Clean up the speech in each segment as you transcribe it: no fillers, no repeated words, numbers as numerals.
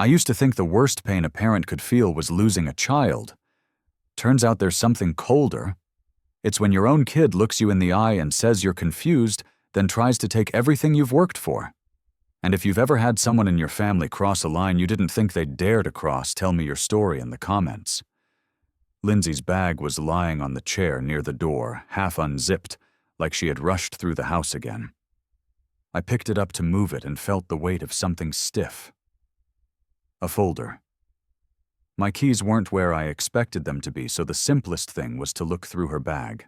I used to think the worst pain a parent could feel was losing a child. Turns out there's something colder. It's when your own kid looks you in the eye and says you're confused, then tries to take everything you've worked for. And if you've ever had someone in your family cross a line you didn't think they'd dare to cross, tell me your story in the comments. Lindsay's bag was lying on the chair near the door, half unzipped, like she had rushed through the house again. I picked it up to move it and felt the weight of something stiff. A folder. My keys weren't where I expected them to be, so the simplest thing was to look through her bag.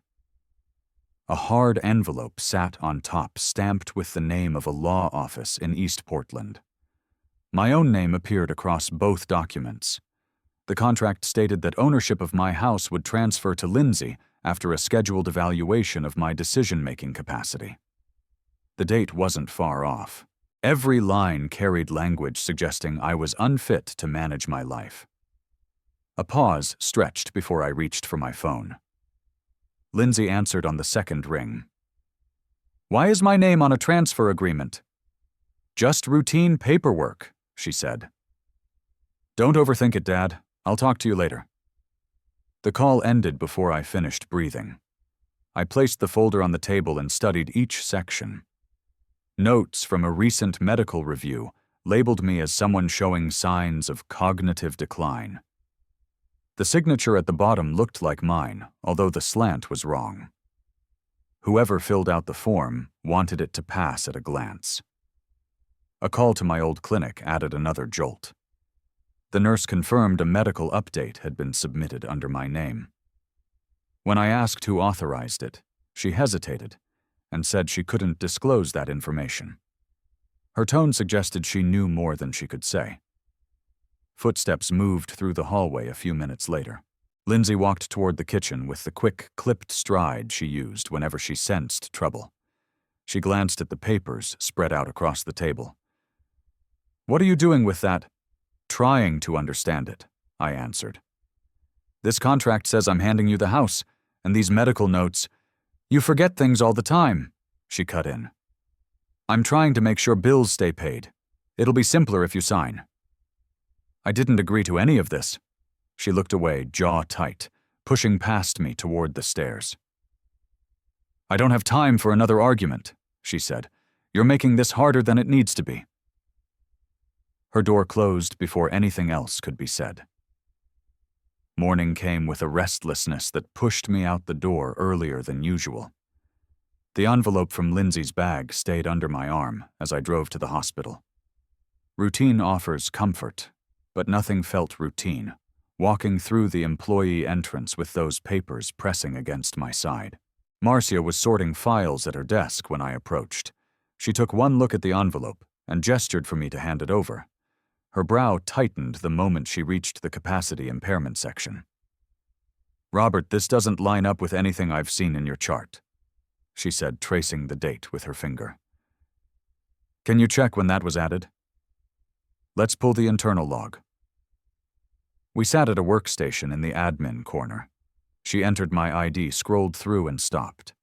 A hard envelope sat on top, stamped with the name of a law office in East Portland. My own name appeared across both documents. The contract stated that ownership of my house would transfer to Lindsay after a scheduled evaluation of my decision-making capacity. The date wasn't far off. Every line carried language suggesting I was unfit to manage my life. A pause stretched before I reached for my phone. Lindsay answered on the second ring. "Why is my name on a transfer agreement?" "Just routine paperwork," she said. "Don't overthink it, Dad. I'll talk to you later." The call ended before I finished breathing. I placed the folder on the table and studied each section. Notes from a recent medical review labeled me as someone showing signs of cognitive decline. The signature at the bottom looked like mine, although the slant was wrong. Whoever filled out the form wanted it to pass at a glance. A call to my old clinic added another jolt. The nurse confirmed a medical update had been submitted under my name. When I asked who authorized it, she hesitated and said she couldn't disclose that information. Her tone suggested she knew more than she could say. Footsteps moved through the hallway a few minutes later. Lindsay walked toward the kitchen with the quick, clipped stride she used whenever she sensed trouble. She glanced at the papers spread out across the table. "What are you doing with that?" "Trying to understand it," I answered. "This contract says I'm handing you the house, and these medical notes. You forget things all the time," she cut in. "I'm trying to make sure bills stay paid. It'll be simpler if you sign." I didn't agree to any of this. She looked away, jaw tight, pushing past me toward the stairs. "I don't have time for another argument," she said. "You're making this harder than it needs to be." Her door closed before anything else could be said. Morning came with a restlessness that pushed me out the door earlier than usual. The envelope from Lindsay's bag stayed under my arm as I drove to the hospital. Routine offers comfort, but nothing felt routine, walking through the employee entrance with those papers pressing against my side. Marcia was sorting files at her desk when I approached. She took one look at the envelope and gestured for me to hand it over. Her brow tightened the moment she reached the capacity impairment section. "Robert, this doesn't line up with anything I've seen in your chart," she said, tracing the date with her finger. "Can you check when that was added?" "Let's pull the internal log." We sat at a workstation in the admin corner. She entered my ID, scrolled through, and stopped.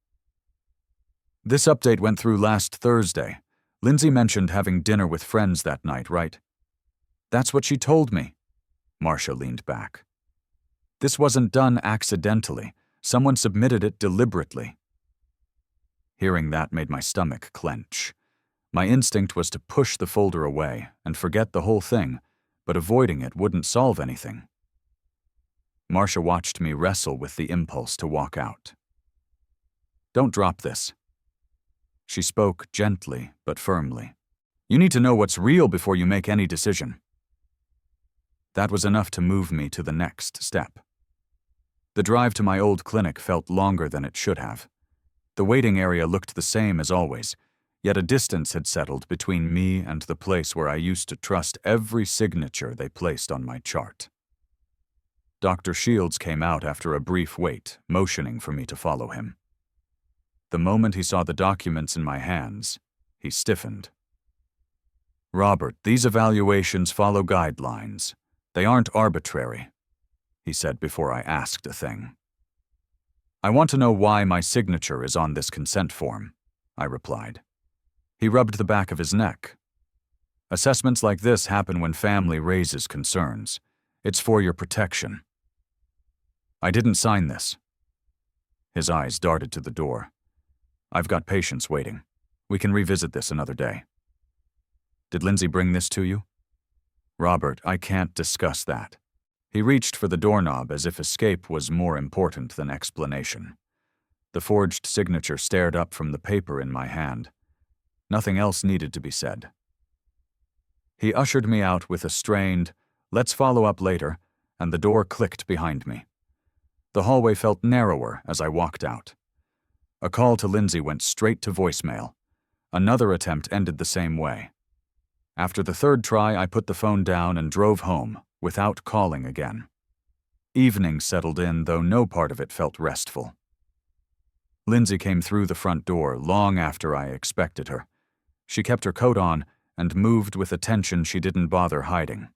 "This update went through last Thursday. Lindsay mentioned having dinner with friends that night, right?" "That's what she told me." Marcia leaned back. "This wasn't done accidentally. Someone submitted it deliberately." Hearing that made my stomach clench. My instinct was to push the folder away and forget the whole thing, but avoiding it wouldn't solve anything. Marcia watched me wrestle with the impulse to walk out. "Don't drop this." She spoke gently but firmly. "You need to know what's real before you make any decision." That was enough to move me to the next step. The drive to my old clinic felt longer than it should have. The waiting area looked the same as always, yet a distance had settled between me and the place where I used to trust every signature they placed on my chart. Dr. Shields came out after a brief wait, motioning for me to follow him. The moment he saw the documents in my hands, he stiffened. "Robert, these evaluations follow guidelines. They aren't arbitrary," he said before I asked a thing. "I want to know why my signature is on this consent form," I replied. He rubbed the back of his neck. Assessments like this happen when family raises concerns. It's for your protection. I didn't sign this. His eyes darted to the door. I've got patients waiting. We can revisit this another day. Did Lindsay bring this to you? Robert, I can't discuss that. He reached for the doorknob as if escape was more important than explanation. The forged signature stared up from the paper in my hand. Nothing else needed to be said. He ushered me out with a strained, "Let's follow up later," and the door clicked behind me. The hallway felt narrower as I walked out. A call to Lindsay went straight to voicemail. Another attempt ended the same way. After the third try, I put the phone down and drove home, without calling again. Evening settled in, though no part of it felt restful. Lindsay came through the front door long after I expected her. She kept her coat on and moved with a tension she didn't bother hiding.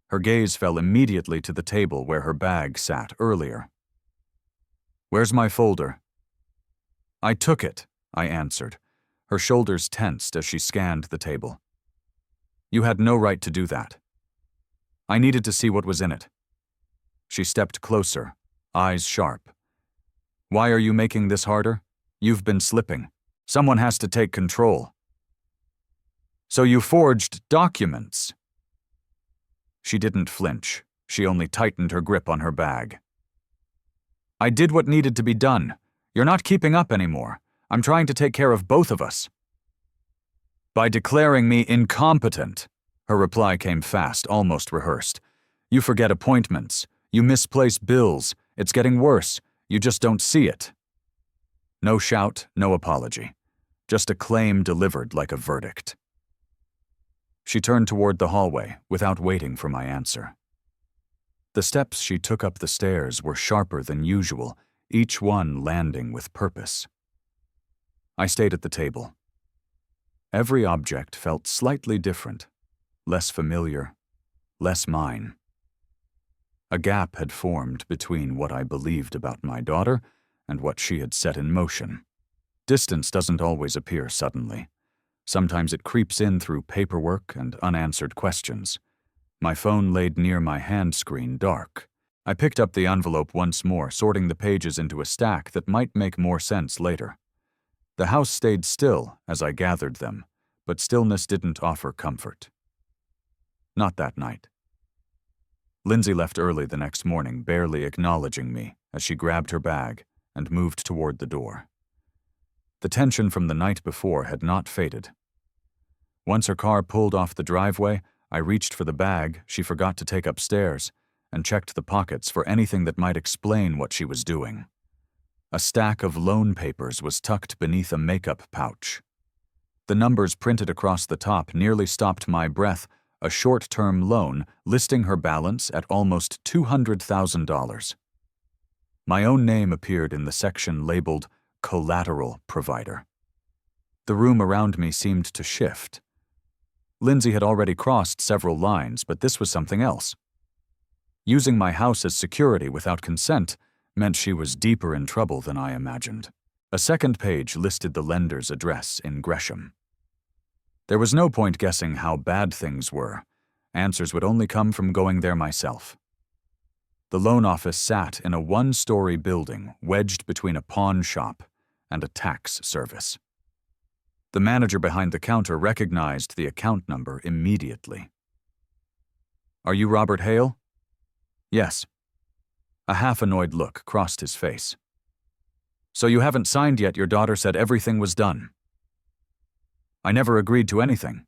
Her gaze fell immediately to the table where her bag sat earlier. "Where's my folder?" "I took it," I answered, her shoulders tensed as she scanned the table. "You had no right to do that. I needed to see what was in it." She stepped closer, eyes sharp. "Why are you making this harder? You've been slipping. Someone has to take control." "So you forged documents?" She didn't flinch. She only tightened her grip on her bag. "I did what needed to be done. You're not keeping up anymore. I'm trying to take care of both of us." "By declaring me incompetent." Her reply came fast, almost rehearsed. "You forget appointments. You misplace bills. It's getting worse. You just don't see it." No shout, no apology. Just a claim delivered like a verdict. She turned toward the hallway without waiting for my answer. The steps she took up the stairs were sharper than usual, each one landing with purpose. I stayed at the table. Every object felt slightly different, less familiar, less mine. A gap had formed between what I believed about my daughter and what she had set in motion. Distance doesn't always appear suddenly. Sometimes it creeps in through paperwork and unanswered questions. My phone laid near my hand screen, dark. I picked up the envelope once more, sorting the pages into a stack that might make more sense later. The house stayed still as I gathered them, but stillness didn't offer comfort. Not that night. Lindsay left early the next morning, barely acknowledging me as she grabbed her bag and moved toward the door. The tension from the night before had not faded. Once her car pulled off the driveway, I reached for the bag she forgot to take upstairs and checked the pockets for anything that might explain what she was doing. A stack of loan papers was tucked beneath a makeup pouch. The numbers printed across the top nearly stopped my breath, a short-term loan listing her balance at almost $200,000. My own name appeared in the section labeled Collateral Provider. The room around me seemed to shift. Lindsay had already crossed several lines, but this was something else. Using my house as security without consent meant she was deeper in trouble than I imagined. A second page listed the lender's address in Gresham. There was no point guessing how bad things were. Answers would only come from going there myself. The loan office sat in a one-story building wedged between a pawn shop and a tax service. The manager behind the counter recognized the account number immediately. "Are you Robert Hale?" "Yes." A half-annoyed look crossed his face. "So you haven't signed yet? Your daughter said everything was done." "I never agreed to anything."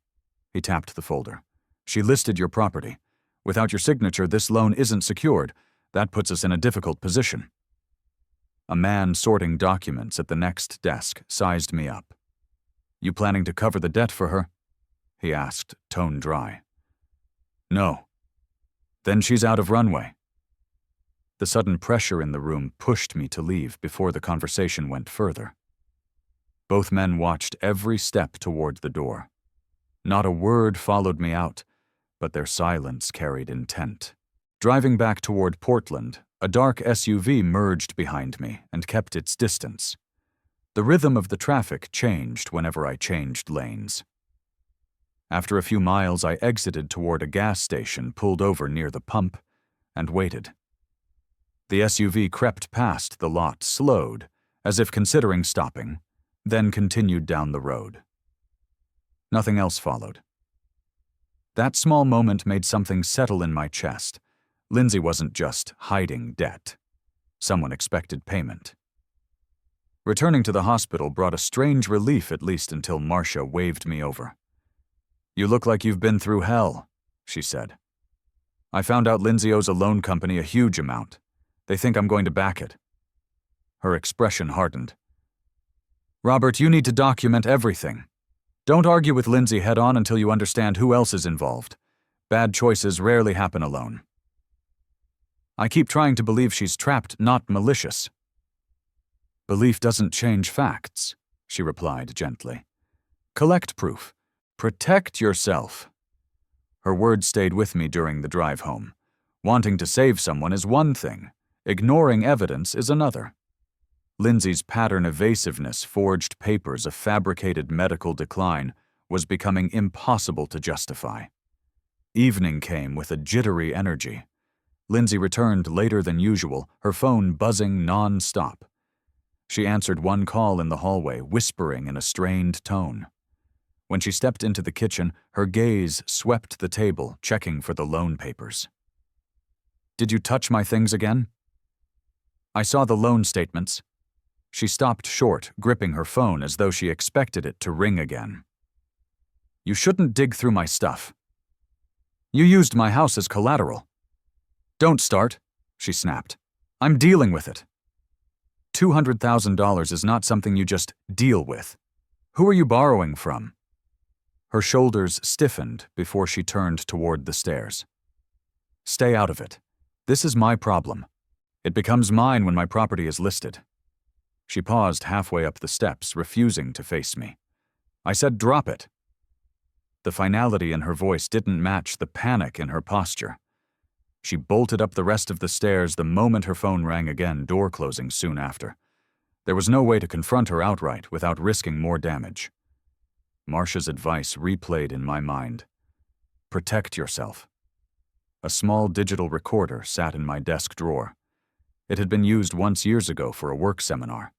He tapped the folder. "She listed your property. Without your signature, this loan isn't secured. That puts us in a difficult position." A man sorting documents at the next desk sized me up. "You planning to cover the debt for her?" he asked, tone dry. "No." "Then she's out of runway." The sudden pressure in the room pushed me to leave before the conversation went further. Both men watched every step toward the door. Not a word followed me out, but their silence carried intent. Driving back toward Portland, a dark SUV merged behind me and kept its distance. The rhythm of the traffic changed whenever I changed lanes. After a few miles, I exited toward a gas station, pulled over near the pump, and waited. The SUV crept past the lot, slowed, as if considering stopping, then continued down the road. Nothing else followed. That small moment made something settle in my chest. Lindsay wasn't just hiding debt. Someone expected payment. Returning to the hospital brought a strange relief, at least until Marcia waved me over. "You look like you've been through hell," she said. "I found out Lindsay owes a loan company a huge amount. They think I'm going to back it." Her expression hardened. "Robert, you need to document everything. Don't argue with Lindsay head-on until you understand who else is involved. Bad choices rarely happen alone." "I keep trying to believe she's trapped, not malicious." "Belief doesn't change facts," she replied gently. "Collect proof. Protect yourself." Her words stayed with me during the drive home. Wanting to save someone is one thing. Ignoring evidence is another. Lindsay's pattern evasiveness, forged papers, a fabricated medical decline, was becoming impossible to justify. Evening came with a jittery energy. Lindsay returned later than usual, her phone buzzing non-stop. She answered one call in the hallway, whispering in a strained tone. When she stepped into the kitchen, her gaze swept the table, checking for the loan papers. "Did you touch my things again?" "I saw the loan statements." She stopped short, gripping her phone as though she expected it to ring again. "You shouldn't dig through my stuff. You used my house as collateral." "Don't start," she snapped. "I'm dealing with it." $200,000 is not something you just deal with. Who are you borrowing from? Her shoulders stiffened before she turned toward the stairs. "Stay out of it. This is my problem. It becomes mine when my property is listed." She paused halfway up the steps, refusing to face me. I said, "Drop it." The finality in her voice didn't match the panic in her posture. She bolted up the rest of the stairs the moment her phone rang again, door closing soon after. There was no way to confront her outright without risking more damage. Marcia's advice replayed in my mind. Protect yourself. A small digital recorder sat in my desk drawer. It had been used once years ago for a work seminar.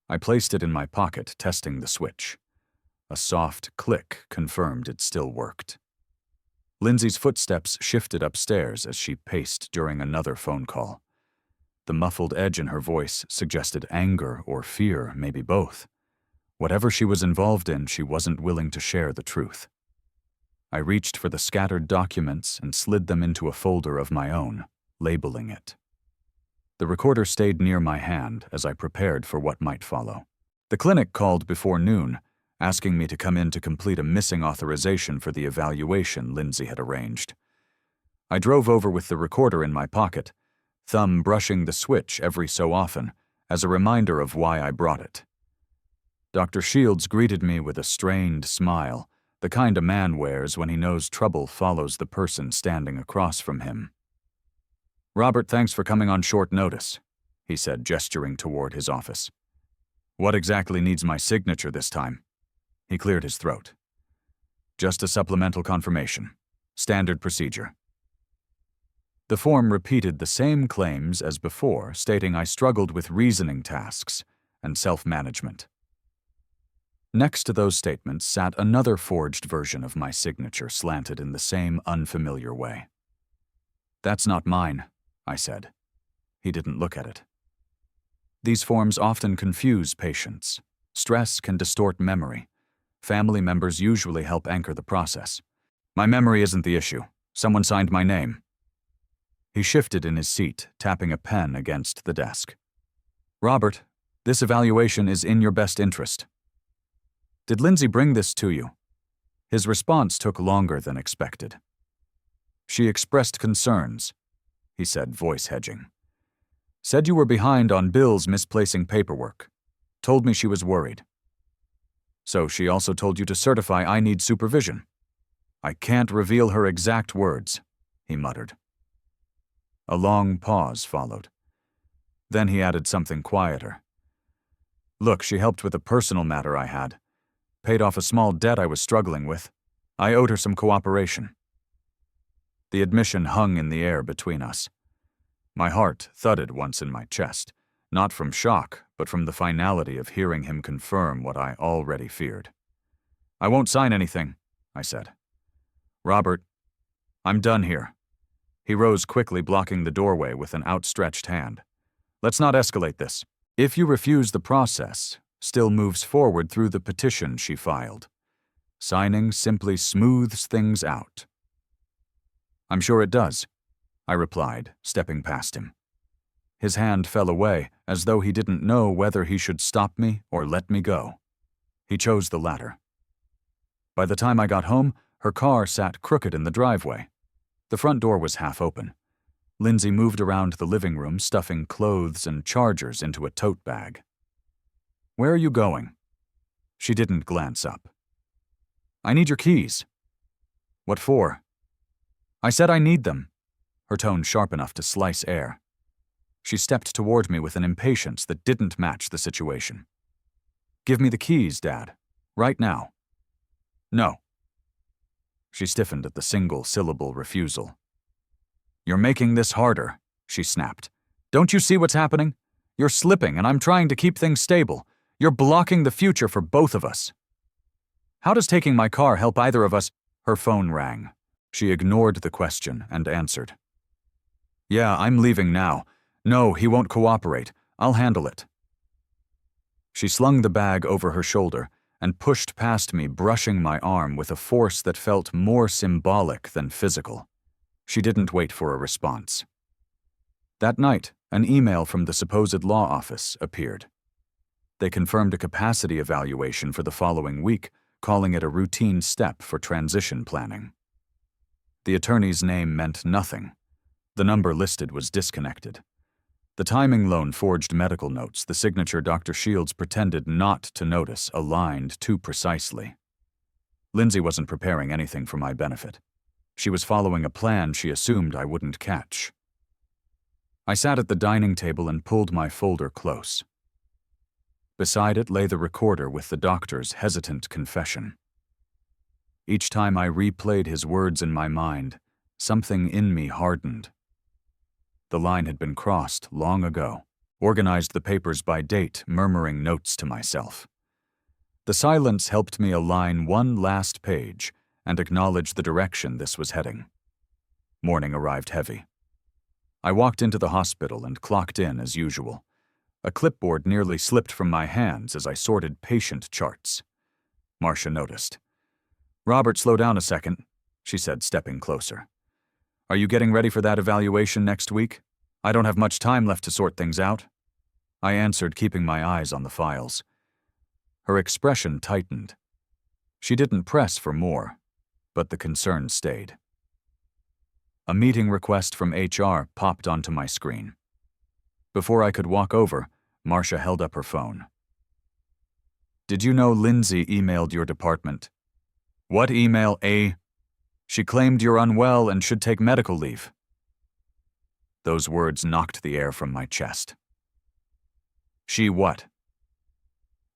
I placed it in my pocket, testing the switch. A soft click confirmed it still worked. Lindsay's footsteps shifted upstairs as she paced during another phone call. The muffled edge in her voice suggested anger or fear, maybe both. Whatever she was involved in, she wasn't willing to share the truth. I reached for the scattered documents and slid them into a folder of my own, labeling it. The recorder stayed near my hand as I prepared for what might follow. The clinic called before noon, asking me to come in to complete a missing authorization for the evaluation Lindsay had arranged. I drove over with the recorder in my pocket, thumb brushing the switch every so often, as a reminder of why I brought it. Dr. Shields greeted me with a strained smile, the kind a man wears when he knows trouble follows the person standing across from him. "Robert, thanks for coming on short notice," he said, gesturing toward his office. "What exactly needs my signature this time?" He cleared his throat. "Just a supplemental confirmation. Standard procedure." The form repeated the same claims as before, stating I struggled with reasoning tasks and self-management. Next to those statements sat another forged version of my signature, slanted in the same unfamiliar way. "That's not mine," I said. He didn't look at it. These forms often confuse patients. Stress can distort memory. Family members usually help anchor the process. "My memory isn't the issue. Someone signed my name." He shifted in his seat, tapping a pen against the desk. "Robert, this evaluation is in your best interest." "Did Lindsay bring this to you?" His response took longer than expected. "She expressed concerns," he said, voice hedging. "Said you were behind on bills, misplacing paperwork. Told me she was worried." "So she also told you to certify I need supervision." "I can't reveal her exact words," he muttered. A long pause followed. Then he added something quieter. "Look, she helped with a personal matter I had. Paid off a small debt I was struggling with. I owed her some cooperation. The admission hung in the air between us. My heart thudded once in my chest, not from shock, but from the finality of hearing him confirm what I already feared. "I won't sign anything," I said. "Robert, I'm done here." He rose quickly, blocking the doorway with an outstretched hand. "Let's not escalate this. If you refuse, the process still moves forward through the petition she filed. Signing simply smooths things out." "I'm sure it does," I replied, stepping past him. His hand fell away, as though he didn't know whether he should stop me or let me go. He chose the latter. By the time I got home, her car sat crooked in the driveway. The front door was half open. Lindsay moved around the living room, stuffing clothes and chargers into a tote bag. "Where are you going?" She didn't glance up. "I need your keys." "What for?" "I said I need them," her tone sharp enough to slice air. She stepped toward me with an impatience that didn't match the situation. "Give me the keys, Dad. Right now." "No." She stiffened at the single-syllable refusal. "You're making this harder," she snapped. "Don't you see what's happening? You're slipping, and I'm trying to keep things stable. You're blocking the future for both of us." "How does taking my car help either of us?" Her phone rang. She ignored the question and answered. "Yeah, I'm leaving now. No, he won't cooperate. I'll handle it." She slung the bag over her shoulder and pushed past me, brushing my arm with a force that felt more symbolic than physical. She didn't wait for a response. That night, an email from the supposed law office appeared. They confirmed a capacity evaluation for the following week, calling it a routine step for transition planning. The attorney's name meant nothing. The number listed was disconnected. The timing loan forged medical notes the signature Dr. Shields pretended not to notice aligned too precisely. Lindsay wasn't preparing anything for my benefit. She was following a plan she assumed I wouldn't catch. I sat at the dining table and pulled my folder close. Beside it lay the recorder with the doctor's hesitant confession. Each time I replayed his words in my mind, something in me hardened. The line had been crossed long ago. Organized the papers by date, murmuring notes to myself. The silence helped me align one last page and acknowledge the direction this was heading. Morning arrived heavy. I walked into the hospital and clocked in as usual. A clipboard nearly slipped from my hands as I sorted patient charts. Marcia noticed. "Robert, slow down a second," she said, stepping closer. "Are you getting ready for that evaluation next week? I don't have much time left to sort things out." I answered, keeping my eyes on the files. Her expression tightened. She didn't press for more, but the concern stayed. A meeting request from HR popped onto my screen. Before I could walk over, Marcia held up her phone. "Did you know Lindsay emailed your department?" "What email, eh?" "She claimed you're unwell and should take medical leave." Those words knocked the air from my chest. "She what?"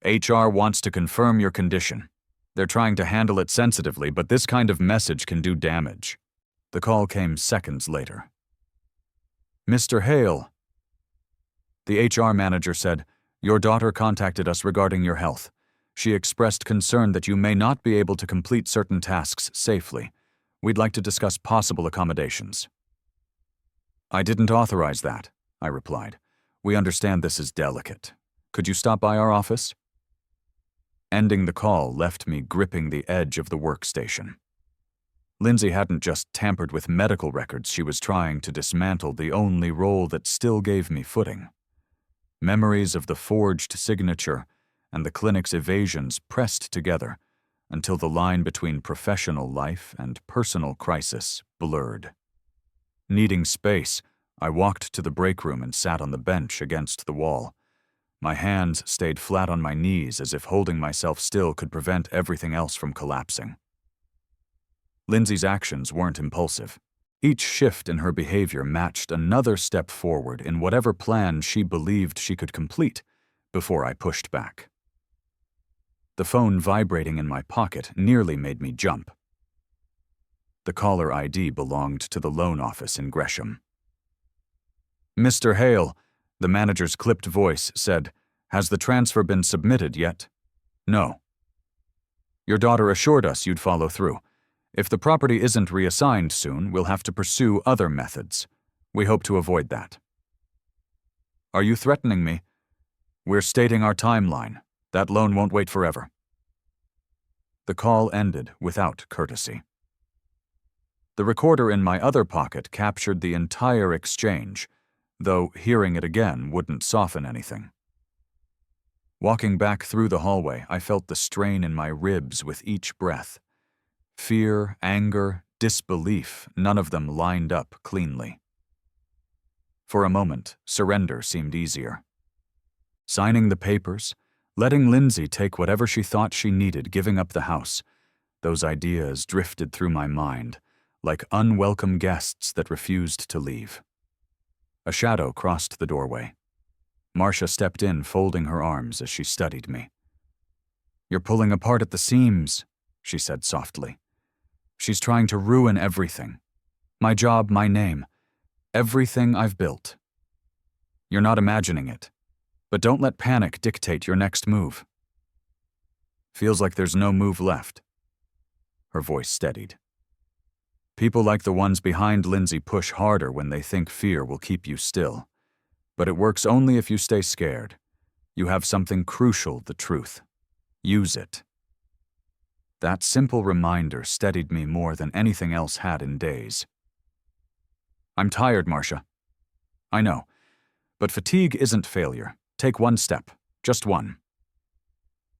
"HR wants to confirm your condition. They're trying to handle it sensitively, but this kind of message can do damage." The call came seconds later. "Mr. Hale." The HR manager said, "Your daughter contacted us regarding your health. She expressed concern that you may not be able to complete certain tasks safely. We'd like to discuss possible accommodations." "I didn't authorize that," I replied. "We understand this is delicate. Could you stop by our office?" Ending the call left me gripping the edge of the workstation. Lindsay hadn't just tampered with medical records, she was trying to dismantle the only role that still gave me footing. Memories of the forged signature and the clinic's evasions pressed together until the line between professional life and personal crisis blurred. Needing space, I walked to the break room and sat on the bench against the wall. My hands stayed flat on my knees as if holding myself still could prevent everything else from collapsing. Lindsay's actions weren't impulsive. Each shift in her behavior matched another step forward in whatever plan she believed she could complete before I pushed back. The phone vibrating in my pocket nearly made me jump. The caller ID belonged to the loan office in Gresham. "Mr. Hale," the manager's clipped voice said, "has the transfer been submitted yet?" "No." "Your daughter assured us you'd follow through. If the property isn't reassigned soon, we'll have to pursue other methods. We hope to avoid that." "Are you threatening me?" "We're stating our timeline. That loan won't wait forever." The call ended without courtesy. The recorder in my other pocket captured the entire exchange, though hearing it again wouldn't soften anything. Walking back through the hallway, I felt the strain in my ribs with each breath. Fear, anger, disbelief, none of them lined up cleanly. For a moment, surrender seemed easier. Signing the papers, letting Lindsay take whatever she thought she needed, giving up the house, those ideas drifted through my mind, like unwelcome guests that refused to leave. A shadow crossed the doorway. Marcia stepped in, folding her arms as she studied me. "You're pulling apart at the seams," she said softly. "She's trying to ruin everything. My job, my name, everything I've built. You're not imagining it, but don't let panic dictate your next move." "Feels like there's no move left." Her voice steadied. "People like the ones behind Lindsay push harder when they think fear will keep you still. But it works only if you stay scared. You have something crucial, the truth. Use it." That simple reminder steadied me more than anything else had in days. "I'm tired, Marcia." "I know. But fatigue isn't failure. Take one step. Just one."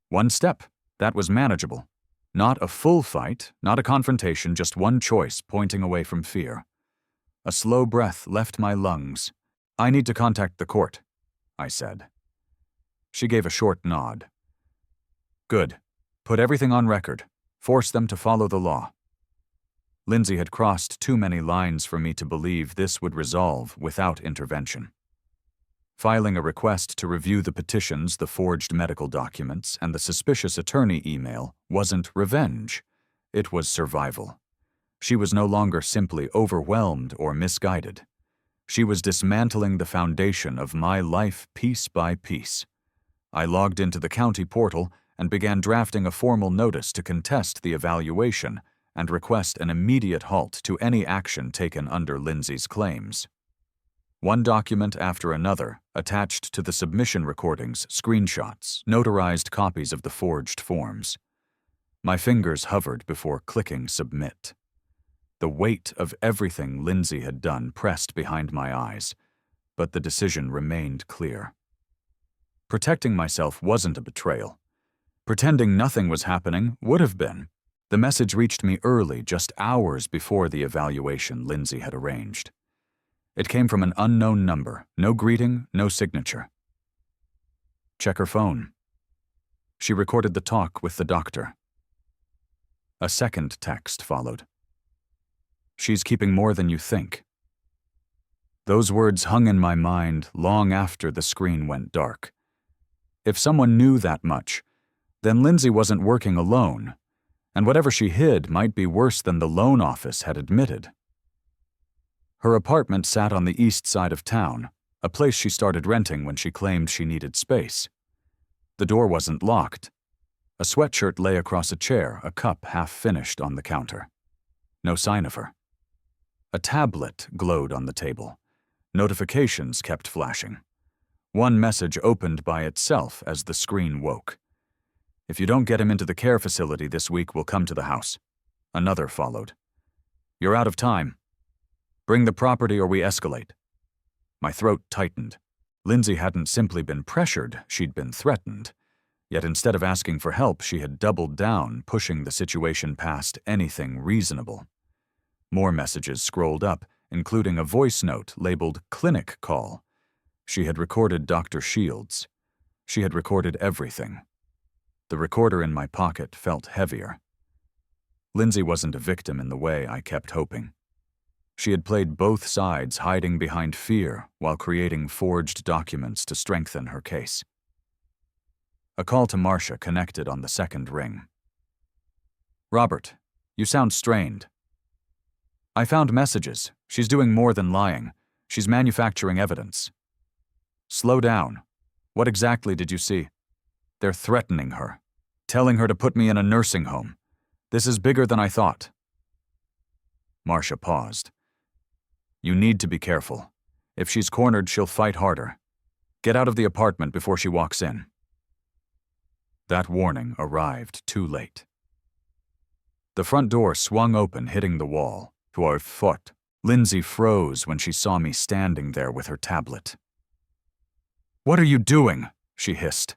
One step. That was manageable. Not a full fight, not a confrontation, just one choice pointing away from fear. A slow breath left my lungs. "I need to contact the court," I said. She gave a short nod. "Good. Put everything on record. Force them to follow the law." Lindsay had crossed too many lines for me to believe this would resolve without intervention. Filing a request to review the petitions, the forged medical documents, and the suspicious attorney email wasn't revenge. It was survival. She was no longer simply overwhelmed or misguided. She was dismantling the foundation of my life piece by piece. I logged into the county portal and began drafting a formal notice to contest the evaluation and request an immediate halt to any action taken under Lindsay's claims. One document after another, attached to the submission recordings, screenshots, notarized copies of the forged forms. My fingers hovered before clicking submit. The weight of everything Lindsay had done pressed behind my eyes, but the decision remained clear. Protecting myself wasn't a betrayal. Pretending nothing was happening would have been. The message reached me early, just hours before the evaluation Lindsay had arranged. It came from an unknown number, no greeting, no signature. Check her phone. She recorded the talk with the doctor. A second text followed. "She's keeping more than you think." Those words hung in my mind long after the screen went dark. If someone knew that much, then Lindsay wasn't working alone, and whatever she hid might be worse than the loan office had admitted. Her apartment sat on the east side of town, a place she started renting when she claimed she needed space. The door wasn't locked. A sweatshirt lay across a chair, a cup half finished on the counter. No sign of her. A tablet glowed on the table. Notifications kept flashing. One message opened by itself as the screen woke. "If you don't get him into the care facility this week, we'll come to the house." Another followed. "You're out of time. Bring the property or we escalate." My throat tightened. Lindsay hadn't simply been pressured, she'd been threatened. Yet instead of asking for help, she had doubled down, pushing the situation past anything reasonable. More messages scrolled up, including a voice note labeled "Clinic Call." She had recorded Dr. Shields. She had recorded everything. The recorder in my pocket felt heavier. Lindsay wasn't a victim in the way I kept hoping. She had played both sides, hiding behind fear while creating forged documents to strengthen her case. A call to Marcia connected on the second ring. "Robert, you sound strained." I found messages. She's doing more than lying. She's manufacturing evidence. Slow down. What exactly did you see? They're threatening her, telling her to put me in a nursing home. This is bigger than I thought. Marcia paused. You need to be careful. If she's cornered, she'll fight harder. Get out of the apartment before she walks in. That warning arrived too late. The front door swung open, hitting the wall. Dwarf foot. Lindsay froze when she saw me standing there with her tablet. What are you doing? She hissed.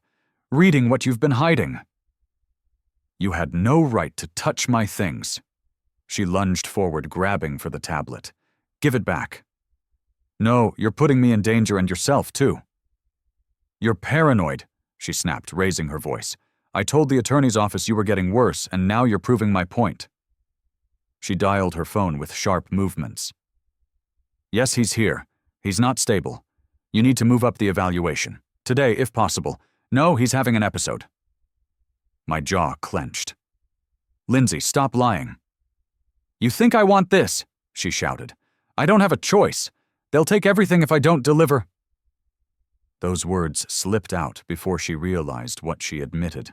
Reading what you've been hiding. You had no right to touch my things. She lunged forward, grabbing for the tablet. Give it back. No, you're putting me in danger and yourself, too. You're paranoid, she snapped, raising her voice. I told the attorney's office you were getting worse, and now you're proving my point. She dialed her phone with sharp movements. Yes, he's here. He's not stable. You need to move up the evaluation. Today, if possible. No, he's having an episode. My jaw clenched. Lindsay, stop lying. You think I want this? She shouted. I don't have a choice. They'll take everything if I don't deliver. Those words slipped out before she realized what she admitted.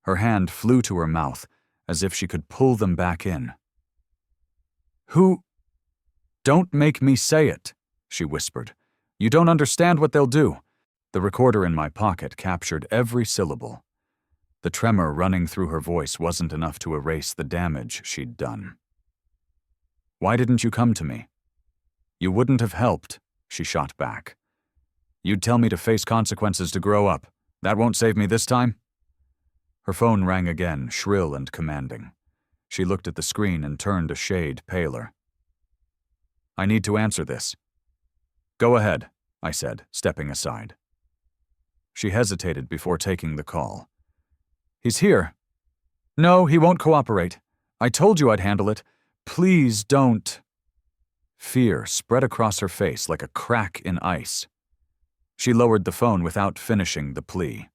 Her hand flew to her mouth, as if she could pull them back in. Who? Don't make me say it, she whispered. You don't understand what they'll do. The recorder in my pocket captured every syllable. The tremor running through her voice wasn't enough to erase the damage she'd done. Why didn't you come to me? You wouldn't have helped, she shot back. You'd tell me to face consequences to grow up. That won't save me this time? Her phone rang again, shrill and commanding. She looked at the screen and turned a shade paler. I need to answer this. Go ahead, I said, stepping aside. She hesitated before taking the call. He's here. No, he won't cooperate. I told you I'd handle it. Please don't. Fear spread across her face like a crack in ice. She lowered the phone without finishing the plea.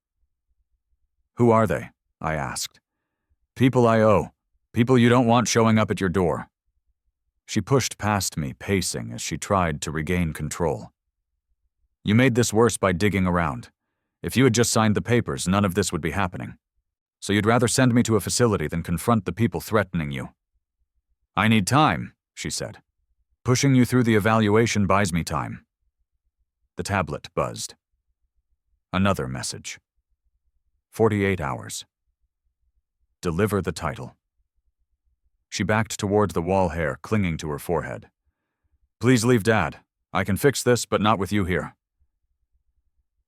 Who are they? I asked. People I owe. People you don't want showing up at your door. She pushed past me, pacing as she tried to regain control. You made this worse by digging around. If you had just signed the papers, none of this would be happening. So you'd rather send me to a facility than confront the people threatening you. I need time, she said. Pushing you through the evaluation buys me time. The tablet buzzed. Another message. 48 hours. Deliver the title. She backed toward the wall hair clinging to her forehead. Please leave Dad. I can fix this, but not with you here.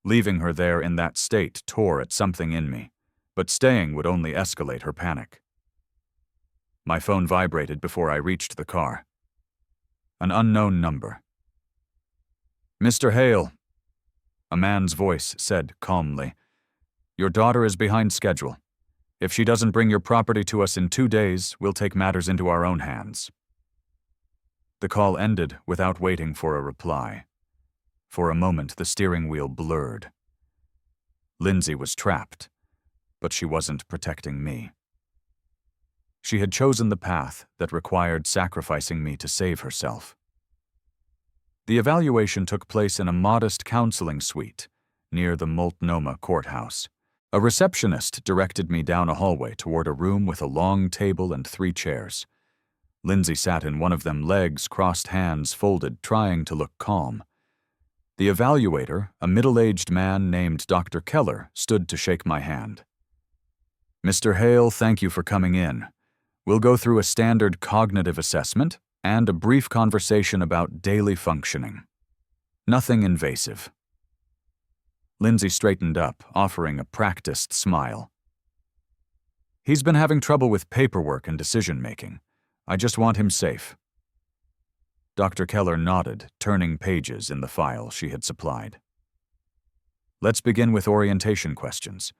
Leaving her there in that state tore at something in me, but staying would only escalate her panic. My phone vibrated before I reached the car. An unknown number. Mr. Hale, a man's voice said calmly, your daughter is behind schedule. If she doesn't bring your property to us in 2 days, we'll take matters into our own hands. The call ended without waiting for a reply. For a moment, the steering wheel blurred. Lindsay was trapped, but she wasn't protecting me. She had chosen the path that required sacrificing me to save herself. The evaluation took place in a modest counseling suite near the Multnomah courthouse. A receptionist directed me down a hallway toward a room with a long table and 3 chairs. Lindsay sat in one of them, legs crossed, hands folded, trying to look calm. The evaluator, a middle-aged man named Dr. Keller, stood to shake my hand. Mr. Hale, thank you for coming in. We'll go through a standard cognitive assessment and a brief conversation about daily functioning. Nothing invasive. Lindsay straightened up, offering a practiced smile. He's been having trouble with paperwork and decision-making. I just want him safe. Dr. Keller nodded, turning pages in the file she had supplied. Let's begin with orientation questions.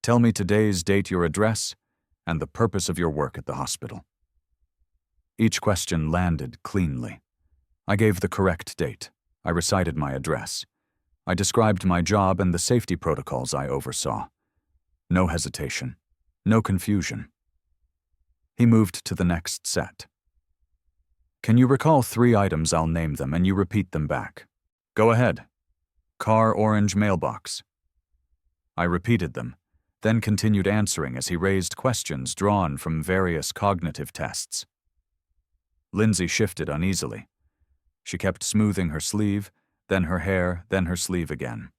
Tell me today's date, your address, and the purpose of your work at the hospital. Each question landed cleanly. I gave the correct date. I recited my address. I described my job and the safety protocols I oversaw. No hesitation. No confusion. He moved to the next set. Can you recall 3 items? I'll name them and you repeat them back. Go ahead. Car orange mailbox. I repeated them, then continued answering as he raised questions drawn from various cognitive tests. Lindsay shifted uneasily. She kept smoothing her sleeve, then her hair, then her sleeve again.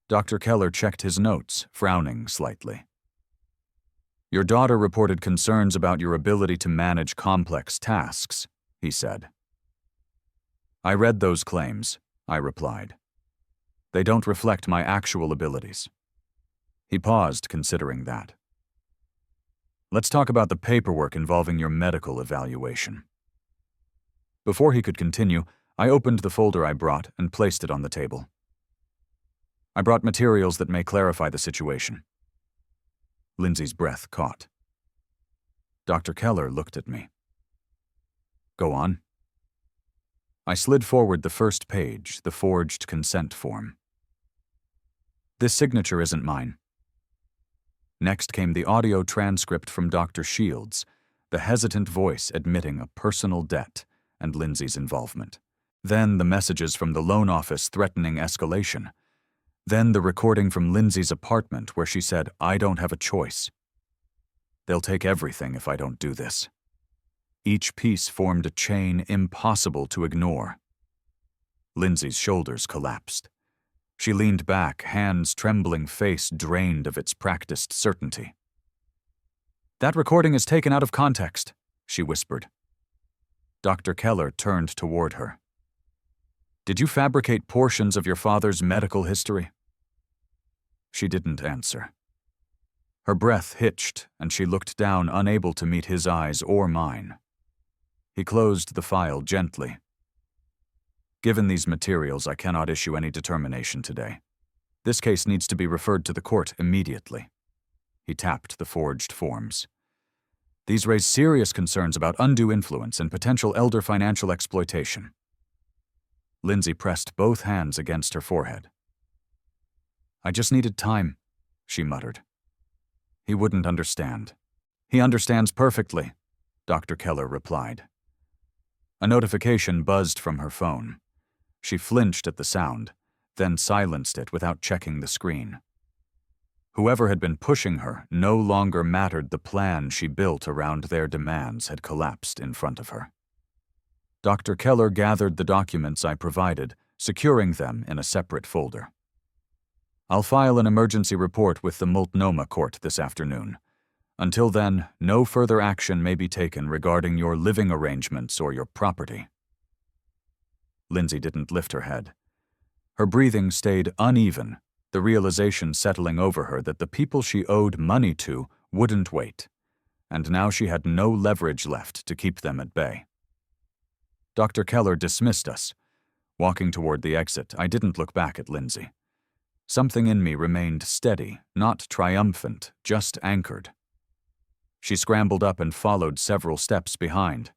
Dr. Keller checked his notes, frowning slightly. Your daughter reported concerns about your ability to manage complex tasks, he said. I read those claims, I replied. They don't reflect my actual abilities. He paused, considering that. Let's talk about the paperwork involving your medical evaluation. Before he could continue, I opened the folder I brought and placed it on the table. I brought materials that may clarify the situation. Lindsay's breath caught. Dr. Keller looked at me. Go on. I slid forward the first page, the forged consent form. This signature isn't mine. Next came the audio transcript from Dr. Shields, the hesitant voice admitting a personal debt and Lindsay's involvement. Then the messages from the loan office threatening escalation. Then the recording from Lindsay's apartment where she said, I don't have a choice. They'll take everything if I don't do this. Each piece formed a chain impossible to ignore. Lindsay's shoulders collapsed. She leaned back, hands trembling, face drained of its practiced certainty. That recording is taken out of context, she whispered. Dr. Keller turned toward her. Did you fabricate portions of your father's medical history? She didn't answer. Her breath hitched, and she looked down, unable to meet his eyes or mine. He closed the file gently. Given these materials, I cannot issue any determination today. This case needs to be referred to the court immediately. He tapped the forged forms. These raise serious concerns about undue influence and potential elder financial exploitation. Lindsay pressed both hands against her forehead. I just needed time, she muttered. He wouldn't understand. He understands perfectly, Dr. Keller replied. A notification buzzed from her phone. She flinched at the sound, then silenced it without checking the screen. Whoever had been pushing her no longer mattered. The plan she built around their demands had collapsed in front of her. Dr. Keller gathered the documents I provided, securing them in a separate folder. I'll file an emergency report with the Multnomah Court this afternoon. Until then, no further action may be taken regarding your living arrangements or your property. Lindsay didn't lift her head. Her breathing stayed uneven, the realization settling over her that the people she owed money to wouldn't wait, and now she had no leverage left to keep them at bay. Dr. Keller dismissed us. Walking toward the exit, I didn't look back at Lindsay. Something in me remained steady, not triumphant, just anchored. She scrambled up and followed several steps behind.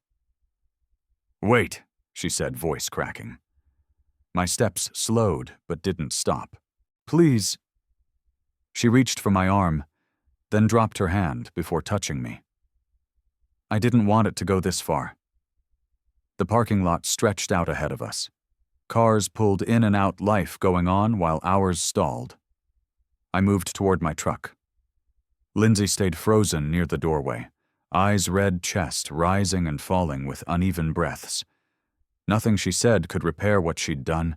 Wait, she said, voice cracking. My steps slowed, but didn't stop. Please. She reached for my arm, then dropped her hand before touching me. I didn't want it to go this far. The parking lot stretched out ahead of us. Cars pulled in and out, life going on while ours stalled. I moved toward my truck. Lindsay stayed frozen near the doorway, eyes red, chest rising and falling with uneven breaths. Nothing she said could repair what she'd done,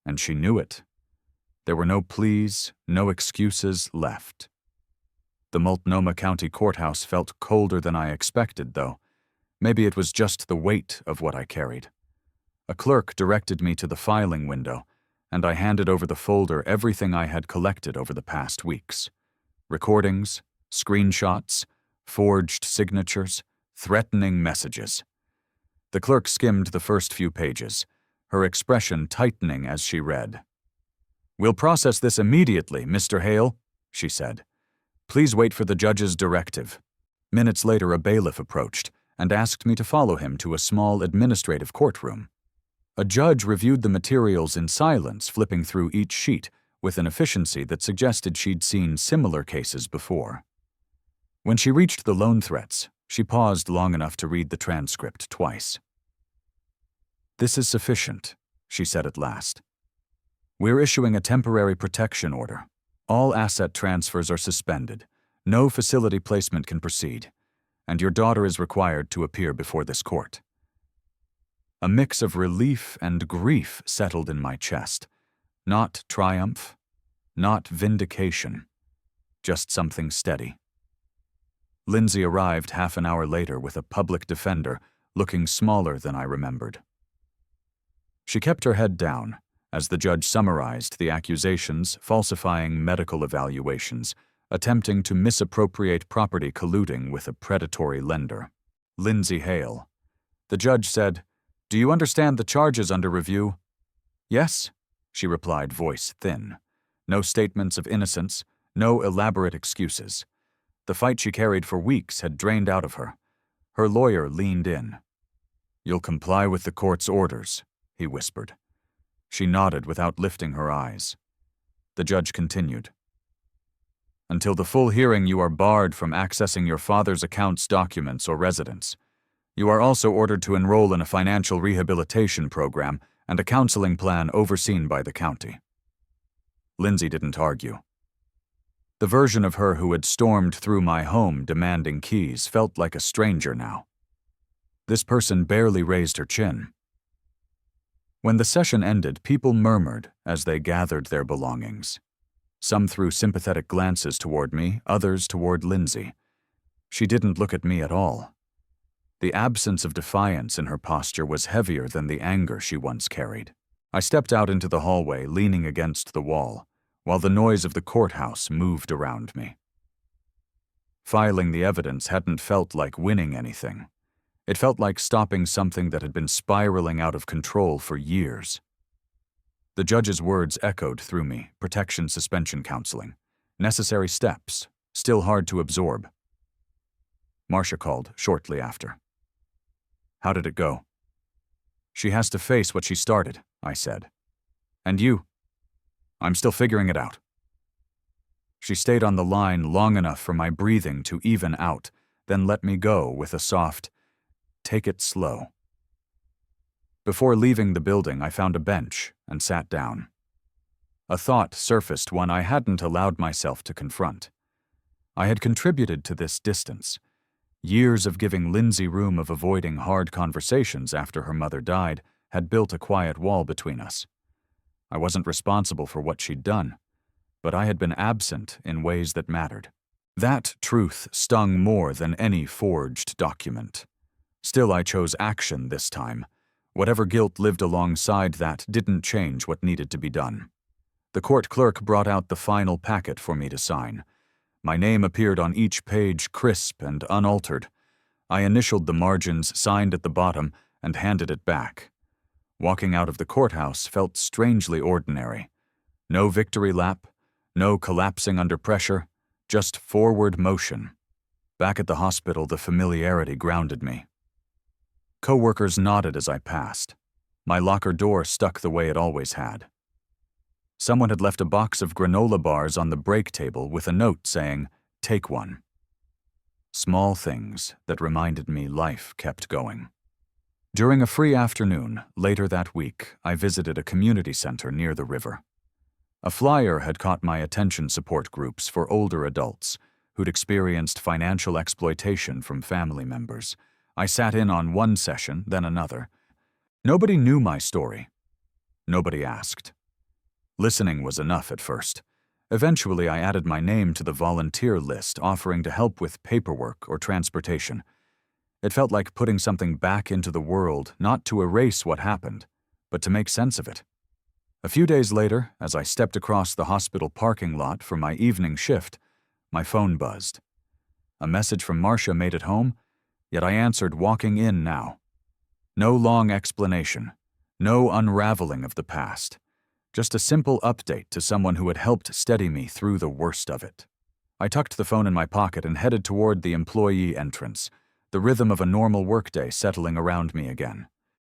and she knew it. There were no pleas, no excuses left. The Multnomah County Courthouse felt colder than I expected, though. Maybe it was just the weight of what I carried. A clerk directed me to the filing window, and I handed over the folder everything I had collected over the past weeks. Recordings, screenshots, forged signatures, threatening messages. The clerk skimmed the first few pages, her expression tightening as she read. We'll process this immediately, Mr. Hale, she said. Please wait for the judge's directive. Minutes later, a bailiff approached and asked me to follow him to a small administrative courtroom. A judge reviewed the materials in silence, flipping through each sheet with an efficiency that suggested she'd seen similar cases before. When she reached the loan threats, she paused long enough to read the transcript twice. "This is sufficient," she said at last. "We're issuing a temporary protection order. All asset transfers are suspended. No facility placement can proceed, and your daughter is required to appear before this court." A mix of relief and grief settled in my chest. Not triumph, not vindication, just something steady. Lindsay arrived half an hour later with a public defender, looking smaller than I remembered. She kept her head down as the judge summarized the accusations, falsifying medical evaluations, attempting to misappropriate property, colluding with a predatory lender. Lindsay Hale. The judge said, "Do you understand the charges under review?" "Yes," she replied, voice thin. No statements of innocence, no elaborate excuses. The fight she carried for weeks had drained out of her. Her lawyer leaned in. "You'll comply with the court's orders," he whispered. She nodded without lifting her eyes. The judge continued. "Until the full hearing, you are barred from accessing your father's accounts, documents, or residence. You are also ordered to enroll in a financial rehabilitation program and a counseling plan overseen by the county." Lindsay didn't argue. The version of her who had stormed through my home demanding keys felt like a stranger now. This person barely raised her chin. When the session ended, people murmured as they gathered their belongings. Some threw sympathetic glances toward me, others toward Lindsay. She didn't look at me at all. The absence of defiance in her posture was heavier than the anger she once carried. I stepped out into the hallway, leaning against the wall, while the noise of the courthouse moved around me. Filing the evidence hadn't felt like winning anything. It felt like stopping something that had been spiraling out of control for years. The judge's words echoed through me: protection, suspension, counseling. Necessary steps, still hard to absorb. Marcia called shortly after. "How did it go?" "She has to face what she started," I said. "And you?" "I'm still figuring it out." She stayed on the line long enough for my breathing to even out, then let me go with a soft, "Take it slow." Before leaving the building, I found a bench and sat down. A thought surfaced, one I hadn't allowed myself to confront. I had contributed to this distance. Years of giving Lindsay room, of avoiding hard conversations after her mother died, had built a quiet wall between us. I wasn't responsible for what she'd done, but I had been absent in ways that mattered. That truth stung more than any forged document. Still, I chose action this time. Whatever guilt lived alongside that didn't change what needed to be done. The court clerk brought out the final packet for me to sign. My name appeared on each page, crisp and unaltered. I initialed the margins, signed at the bottom, and handed it back. Walking out of the courthouse felt strangely ordinary. No victory lap, no collapsing under pressure, just forward motion. Back at the hospital, the familiarity grounded me. Coworkers nodded as I passed. My locker door stuck the way it always had. Someone had left a box of granola bars on the break table with a note saying, "Take one." Small things that reminded me life kept going. During a free afternoon, later that week, I visited a community center near the river. A flyer had caught my attention: support groups for older adults who'd experienced financial exploitation from family members. I sat in on one session, then another. Nobody knew my story. Nobody asked. Listening was enough at first. Eventually, I added my name to the volunteer list, offering to help with paperwork or transportation. It felt like putting something back into the world, not to erase what happened, but to make sense of it. A few days later, as I stepped across the hospital parking lot for my evening shift, my phone buzzed. A message from Marcia made it home, yet I answered, walking in now. No long explanation, no unraveling of the past. Just a simple update to someone who had helped steady me through the worst of it. I tucked the phone in my pocket and headed toward the employee entrance, the rhythm of a normal workday settling around me again.